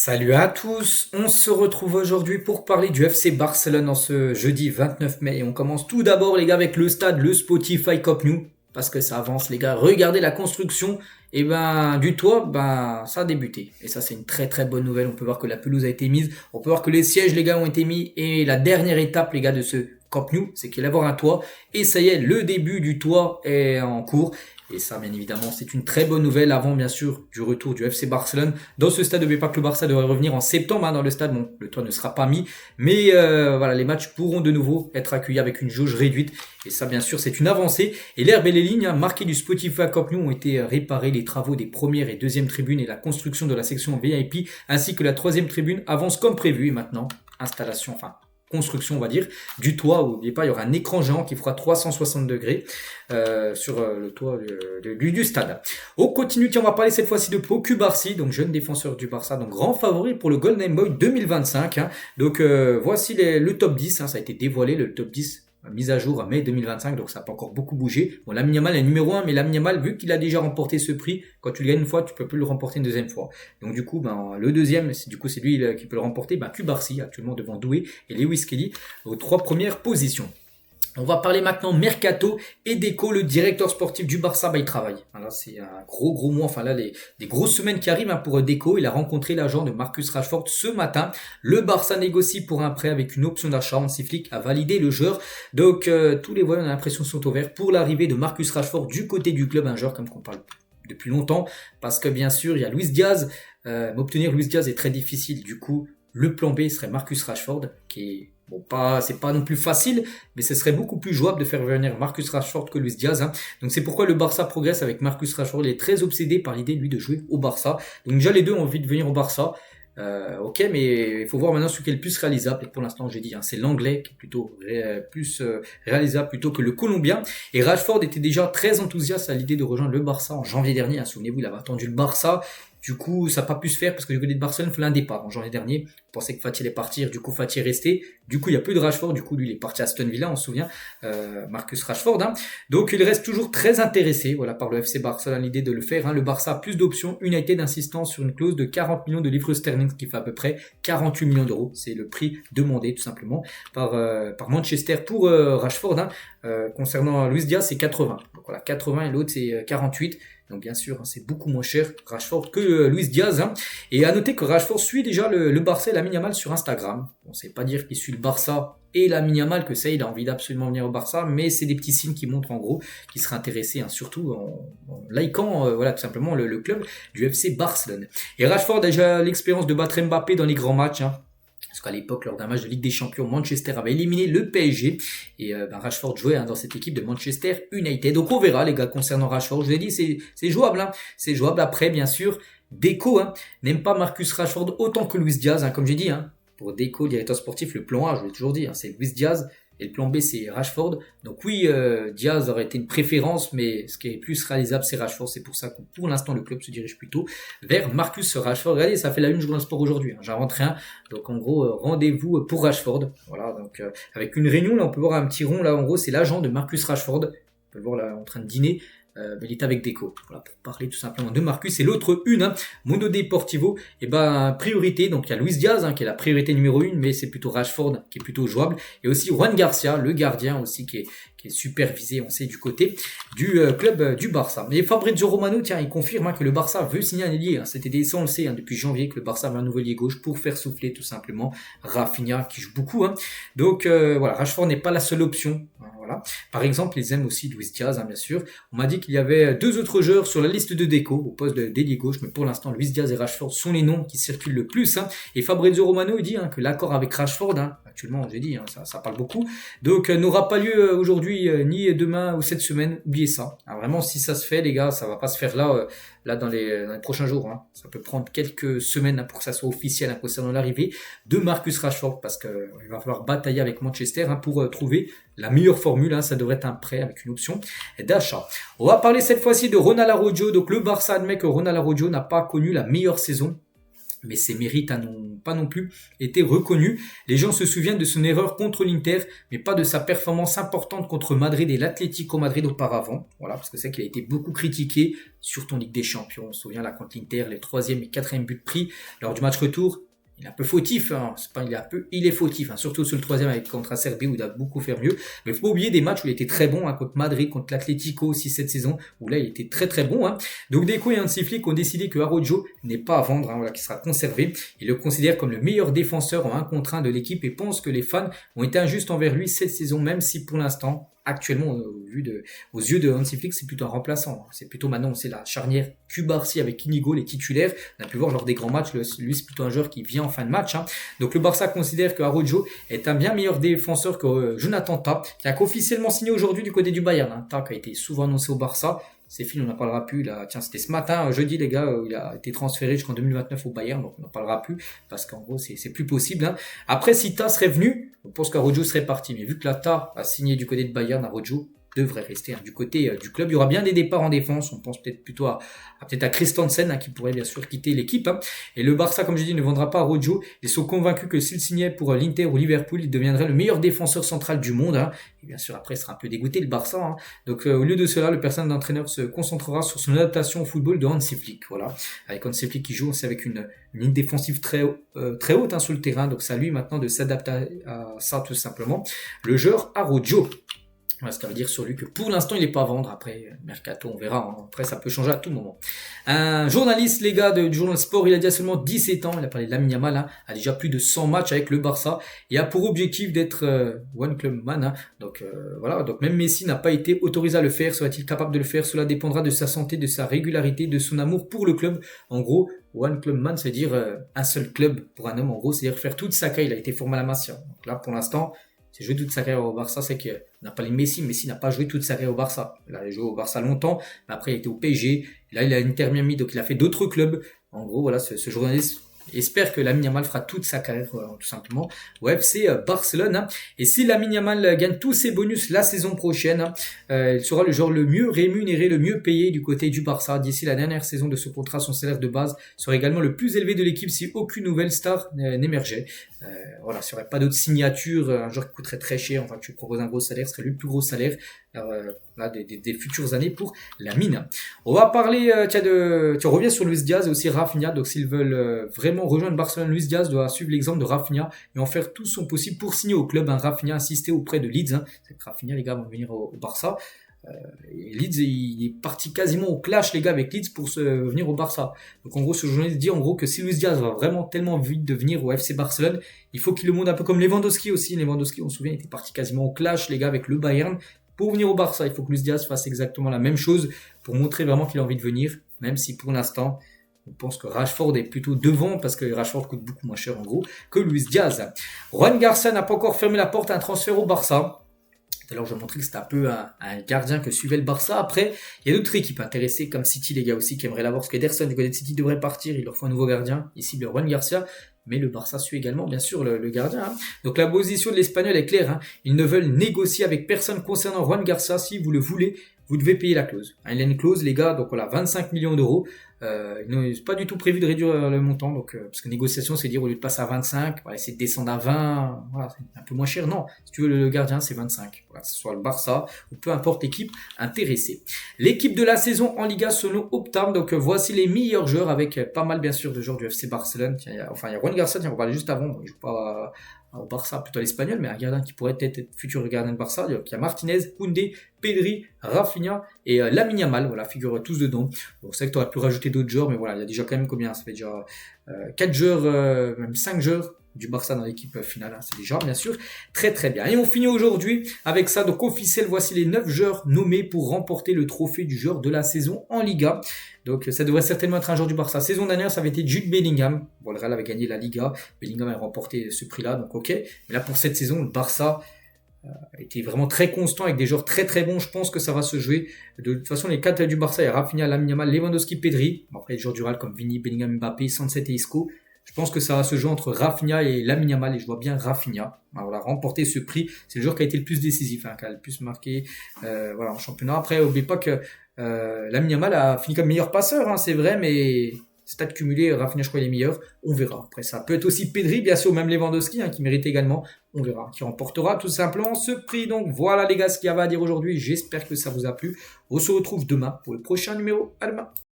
Salut à tous, on se retrouve aujourd'hui pour parler du FC Barcelone en ce jeudi 29 mai. Et on commence tout d'abord les gars avec le stade, le Spotify Cup Nou, parce que ça avance les gars. Regardez la construction du toit, ça a débuté. Et ça c'est une très très bonne nouvelle, on peut voir que la pelouse a été mise, on peut voir que les sièges les gars ont été mis. Et la dernière étape les gars de ce Camp Nou, c'est qu'il va y avoir un toit. Et ça y est, le début du toit est en cours. Et ça, bien évidemment, c'est une très bonne nouvelle avant, bien sûr, du retour du FC Barcelone. Dans ce stade, n'oubliez pas que le Barça devrait revenir en septembre dans le stade. Bon, le toit ne sera pas mis, mais voilà, les matchs pourront de nouveau être accueillis avec une jauge réduite. Et ça, bien sûr, c'est une avancée. Et l'herbe et les lignes marquées du Spotify Camp Nou ont été réparées. Les travaux des premières et deuxième tribunes et la construction de la section VIP, ainsi que la troisième tribune avancent comme prévu. Et maintenant, construction on va dire du toit. N'oubliez pas, il y aura un écran géant qui fera 360 degrés sur le toit du stade. On continue, on va parler cette fois-ci de Pau Cubarsí, donc jeune défenseur du Barça, donc grand favori pour le Golden Boy 2025. Donc voici le top 10, ça a été dévoilé, le top 10 mise à jour à mai 2025, donc ça n'a pas encore beaucoup bougé. Bon, Lamine Yamal est numéro 1, mais Lamine Yamal, vu qu'il a déjà remporté ce prix, quand tu le gagnes une fois, tu peux plus le remporter une deuxième fois. Donc du coup, le deuxième, c'est lui qui peut le remporter, Cubarsí, actuellement devant Doué et Lewis Kelly, aux 3 premières positions. On va parler maintenant Mercato et Deco, le directeur sportif du Barça, il travaille. Là, c'est un gros mois, des grosses semaines qui arrivent pour Deco. Il a rencontré l'agent de Marcus Rashford ce matin. Le Barça négocie pour un prêt avec une option d'achat. Hansi Flick a validé le joueur. Donc, tous les voyants, on a l'impression, sont ouverts pour l'arrivée de Marcus Rashford du côté du club. Un joueur comme qu'on parle depuis longtemps. Parce que, bien sûr, il y a Luis Diaz. Obtenir Luis Diaz est très difficile. Du coup, le plan B serait Marcus Rashford, qui est... c'est pas non plus facile, mais ce serait beaucoup plus jouable de faire venir Marcus Rashford que Luis Diaz. Donc c'est pourquoi le Barça progresse avec Marcus Rashford. Il est très obsédé par l'idée, lui, de jouer au Barça. Donc déjà, les deux ont envie de venir au Barça. Ok, mais il faut voir maintenant ce qui est le plus réalisable. Et pour l'instant, j'ai dit, c'est l'anglais qui est plutôt plus réalisable plutôt que le colombien. Et Rashford était déjà très enthousiaste à l'idée de rejoindre le Barça en janvier dernier. Souvenez-vous, il avait attendu le Barça. Du coup, ça n'a pas pu se faire parce que du côté de Barcelone, il fallait un départ en janvier dernier. On pensait que Fati allait partir, du coup Fati est resté. Du coup, il n'y a plus de Rashford, du coup, lui, il est parti à Aston Villa, on se souvient, Marcus Rashford. Donc, il reste toujours très intéressé par le FC Barcelone, l'idée de le faire. Le Barça a plus d'options. United insistant sur une clause de 40 millions de livres sterling, ce qui fait à peu près 48 millions d'euros. C'est le prix demandé, tout simplement, par Manchester pour Rashford. Concernant Luis Diaz, c'est 80. Donc voilà, 80 et l'autre, c'est 48. Donc bien sûr, c'est beaucoup moins cher Rashford que Luis Diaz. Et à noter que Rashford suit déjà le Barça et Lamine Yamal sur Instagram. On ne sait pas dire qu'il suit le Barça et Lamine Yamal, que ça, il a envie d'absolument venir au Barça, mais c'est des petits signes qui montrent en gros qu'il serait intéressé, surtout en likant tout simplement le club du FC Barcelone. Et Rashford a déjà l'expérience de battre Mbappé dans les grands matchs. Parce qu'à l'époque, lors d'un match de Ligue des Champions, Manchester avait éliminé le PSG. Et Rashford jouait dans cette équipe de Manchester United. Donc on verra les gars concernant Rashford. Je vous ai dit, c'est jouable. C'est jouable. Après, bien sûr, Deco n'aime pas Marcus Rashford autant que Luis Diaz. Comme j'ai dit, pour Deco, directeur sportif, le plan A, je vous l'ai toujours dit, c'est Luis Diaz. Et le plan B, c'est Rashford. Donc oui, Diaz aurait été une préférence, mais ce qui est plus réalisable, c'est Rashford. C'est pour ça que pour l'instant, le club se dirige plutôt vers Marcus Rashford. Regardez, ça fait la une du Journal Sport aujourd'hui. J'invente rien. Donc en gros, rendez-vous pour Rashford. Voilà, donc avec une réunion, là, on peut voir un petit rond. Là, en gros, c'est l'agent de Marcus Rashford. On peut le voir là en train de dîner. Il est avec Deco, voilà, pour parler tout simplement de Marcus. Et l'autre Mundo Deportivo, priorité, donc il y a Luis Diaz qui est la priorité numéro 1, mais c'est plutôt Rashford qui est plutôt jouable, et aussi Juan Garcia, le gardien aussi qui est supervisé, on sait, du côté du club du Barça. Mais Fabrizio Romano, il confirme que le Barça veut signer un ailier. C'était ça, on le sait, depuis janvier, que le Barça veut un nouvel ailier gauche pour faire souffler tout simplement Rafinha, qui joue beaucoup. Donc voilà, Rashford n'est pas la seule option. Voilà. Par exemple, ils aiment aussi Luis Diaz, bien sûr. On m'a dit qu'il y avait 2 autres joueurs sur la liste de Deco au poste d'ailier gauche, mais pour l'instant, Luis Diaz et Rashford sont les noms qui circulent le plus. Et Fabrizio Romano dit que l'accord avec Rashford, actuellement, j'ai dit, ça parle beaucoup, donc n'aura pas lieu aujourd'hui, ni demain ou cette semaine. Oubliez ça. Vraiment, si ça se fait, les gars, ça va pas se faire là dans les prochains jours. Ça peut prendre quelques semaines pour que ça soit officiel concernant l'arrivée de Marcus Rashford, parce qu'il va falloir batailler avec Manchester pour trouver la meilleure formule. Ça devrait être un prêt avec une option d'achat. On va parler cette fois-ci de Ronald Araujo. Donc le Barça admet que Ronald Araujo n'a pas connu la meilleure saison mais ses mérites n'ont pas non plus été reconnus. Les gens se souviennent de son erreur contre l'Inter, mais pas de sa performance importante contre Madrid et l'Atlético Madrid auparavant. Voilà, parce que c'est qu'il a été beaucoup critiqué, surtout en Ligue des Champions. On se souvient là contre l'Inter, les 3e et 4e buts pris lors du match retour. Il est un peu fautif, hein. Il est fautif, hein. Surtout sur le 3e avec contre Acerbi où il a beaucoup fait mieux. Mais il faut pas oublier des matchs où il était très bon, hein, contre Madrid, contre l'Atlético aussi cette saison, où là il était très très bon. Hein. Donc Deco et Hansi Flick ont décidé que Araujo n'est pas à vendre, hein, voilà, qu'il sera conservé. Ils le considèrent comme le meilleur défenseur en 1 contre 1 de l'équipe et pensent que les fans ont été injustes envers lui cette saison, même si pour l'instant, actuellement, aux yeux de Hansi Flick, c'est plutôt un remplaçant. C'est plutôt maintenant, c'est la charnière Cubarsí avec Inigo, les titulaires. On a pu voir lors des grands matchs, lui c'est plutôt un joueur qui vient en fin de match. Hein. Donc le Barça considère que Araujo est un bien meilleur défenseur que Jonathan Tah, qui a officiellement signé aujourd'hui du côté du Bayern. Hein. Tah qui a été souvent annoncé au Barça. C'est fini, on n'en parlera plus. Là, tiens, c'était ce matin, jeudi, les gars, il a été transféré jusqu'en 2029 au Bayern, donc on n'en parlera plus, parce qu'en gros, c'est plus possible. Hein. Après, si Tah serait venu, on pense qu'Araujo serait parti. Mais vu que la Tah a signé du côté de Bayern, Araujo devrait rester, hein, du côté du club. Il y aura bien des départs en défense. On pense peut-être plutôt à Christensen, hein, qui pourrait bien sûr quitter l'équipe. Hein. Et le Barça, comme je dis, ne vendra pas Araujo. Ils sont convaincus que s'il signait pour l'Inter ou Liverpool, il deviendrait le meilleur défenseur central du monde. Hein. Et bien sûr, après, il sera un peu dégoûté, le Barça. Hein. Donc, au lieu de cela, le personnel d'entraîneur se concentrera sur son adaptation au football de Hansi Flick. Voilà. Avec Hansi Flick qui joue aussi avec une ligne défensive très haute, hein, sur le terrain. Donc, c'est à lui maintenant de s'adapter à ça, tout simplement. Le joueur Araujo. Voilà, ce qui veut dire sur lui que pour l'instant il n'est pas à vendre. Après Mercato, on verra, hein. Après ça peut changer à tout moment. Un journaliste, les gars, du journal Sport, il a déjà seulement 17 ans, il a parlé de Lamine Yamal, hein, a déjà plus de 100 matchs avec le Barça et a pour objectif d'être One Club Man. Hein. Donc voilà, donc même Messi n'a pas été autorisé à le faire. Sera-t-il capable de le faire? Cela dépendra de sa santé, de sa régularité, de son amour pour le club. En gros, One Club Man, c'est-à-dire un seul club pour un homme, en gros, c'est-à-dire faire toute sa carrière. Il a été formé à la Masia. Donc là, pour l'instant, c'est joué toute sa carrière au Barça, c'est qu'il n'a pas les Messi. Messi n'a pas joué toute sa carrière au Barça. Il a joué au Barça longtemps, mais après il était au PSG. Là, il a Inter Miami, donc il a fait d'autres clubs. En gros, voilà, ce journaliste espère que Lamine Yamal fera toute sa carrière, tout simplement, au FC Barcelone. Hein. Et si Lamine Yamal gagne tous ses bonus la saison prochaine, hein, il sera le joueur le mieux rémunéré, le mieux payé du côté du Barça. D'ici la dernière saison de ce contrat, son salaire de base sera également le plus élevé de l'équipe si aucune nouvelle star n'émergeait. Voilà, s'il n'y aurait pas d'autres signatures, un joueur qui coûterait très cher, enfin tu proposes un gros salaire, ce serait lui le plus gros salaire là, des futures années pour Lamine. On va parler, on revient sur Luis Diaz et aussi Rafinha. Donc s'ils veulent vraiment rejoindre Barcelone, Luis Diaz doit suivre l'exemple de Rafinha et en faire tout son possible pour signer au club. Hein. Rafinha assisté auprès de Leeds. Hein. C'est que Rafinha, les gars, vont venir au Barça. Leeds, il est parti quasiment au clash, les gars, avec Leeds pour venir au Barça. Donc en gros, ce journaliste dit en gros que si Luis Diaz va vraiment tellement vite de venir au FC Barcelone, il faut qu'il le montre un peu comme Lewandowski aussi. Lewandowski, on se souvient, il était parti quasiment au clash, les gars, avec le Bayern. Pour venir au Barça, il faut que Luis Diaz fasse exactement la même chose pour montrer vraiment qu'il a envie de venir, même si pour l'instant, on pense que Rashford est plutôt devant parce que Rashford coûte beaucoup moins cher en gros que Luis Diaz. Juan Garcia n'a pas encore fermé la porte à un transfert au Barça. Tout à l'heure, je montrais que c'était un peu un gardien que suivait le Barça. Après, il y a d'autres équipes intéressées comme City, les gars aussi, qui aimeraient l'avoir. Parce qu'Ederson du côté de City devrait partir. Il leur faut un nouveau gardien. Ici, le Juan Garcia. Mais le Barça suit également, bien sûr, le gardien. Hein. Donc la position de l'Espagnol est claire. Hein. Ils ne veulent négocier avec personne concernant Juan Garcia. Si vous le voulez, vous devez payer la clause. Il y a une clause, les gars, donc voilà, 25 millions d'euros. C'est pas du tout prévu de réduire le montant, donc parce que négociation, c'est dire au lieu de passer à 25, voilà, essayer de descendre à 20, voilà, c'est un peu moins cher. Non, si tu veux le gardien, c'est 25. Voilà, que ce soit le Barça ou peu importe l'équipe intéressée. L'équipe de la saison en Liga selon Optam, donc voici les meilleurs joueurs avec pas mal bien sûr de joueurs du FC Barcelone. Tiens, il y a Juan Garcia, tiens, on parlait juste avant, il joue pas au Barça, plutôt à l'Espagnol, mais un gardien qui pourrait être futur gardien de Barça. Donc, il y a Martinez, Koundé, Pedri, Rafinha et Lamine Yamal, voilà, figurent tous dedans. Bon, c'est vrai que tu aurais pu rajouter d'autres joueurs, mais voilà, il y a déjà quand même combien? Ça fait déjà 4 joueurs, même 5 joueurs du Barça dans l'équipe finale, hein. C'est déjà bien sûr très très bien. Et on finit aujourd'hui avec ça, donc officiel, voici les 9 joueurs nommés pour remporter le trophée du joueur de la saison en Liga. Donc ça devrait certainement être un joueur du Barça. Saison dernière, ça avait été Jude Bellingham. Bon, le Real avait gagné la Liga, Bellingham a remporté ce prix-là, donc ok. Mais là pour cette saison, le Barça a été vraiment très constant avec des joueurs très très bons. Je pense que ça va se jouer. De toute façon, les 4 du Barça, il y a Rafinha, Lamine Yamal, Lewandowski, Pedri. Bon, après les joueurs du Real comme Vini, Bellingham, Mbappé, Sancet et Isco. Je pense que ça va se jouer entre Rafinha et Lamine Yamal et je vois bien Rafinha voilà, remporter ce prix. C'est le joueur qui a été le plus décisif, hein, qui a le plus marqué voilà, en championnat. Après, n'oubliez pas que Lamine Yamal a fini comme meilleur passeur, hein, c'est vrai, mais Stats cumulés, Rafinha, je crois, il est meilleur. On verra. Après, ça peut être aussi Pedri, bien sûr, même Lewandowski, qui mérite également. On verra qui remportera tout simplement ce prix. Donc voilà les gars ce qu'il y avait à dire aujourd'hui. J'espère que ça vous a plu. On se retrouve demain pour le prochain numéro. À demain.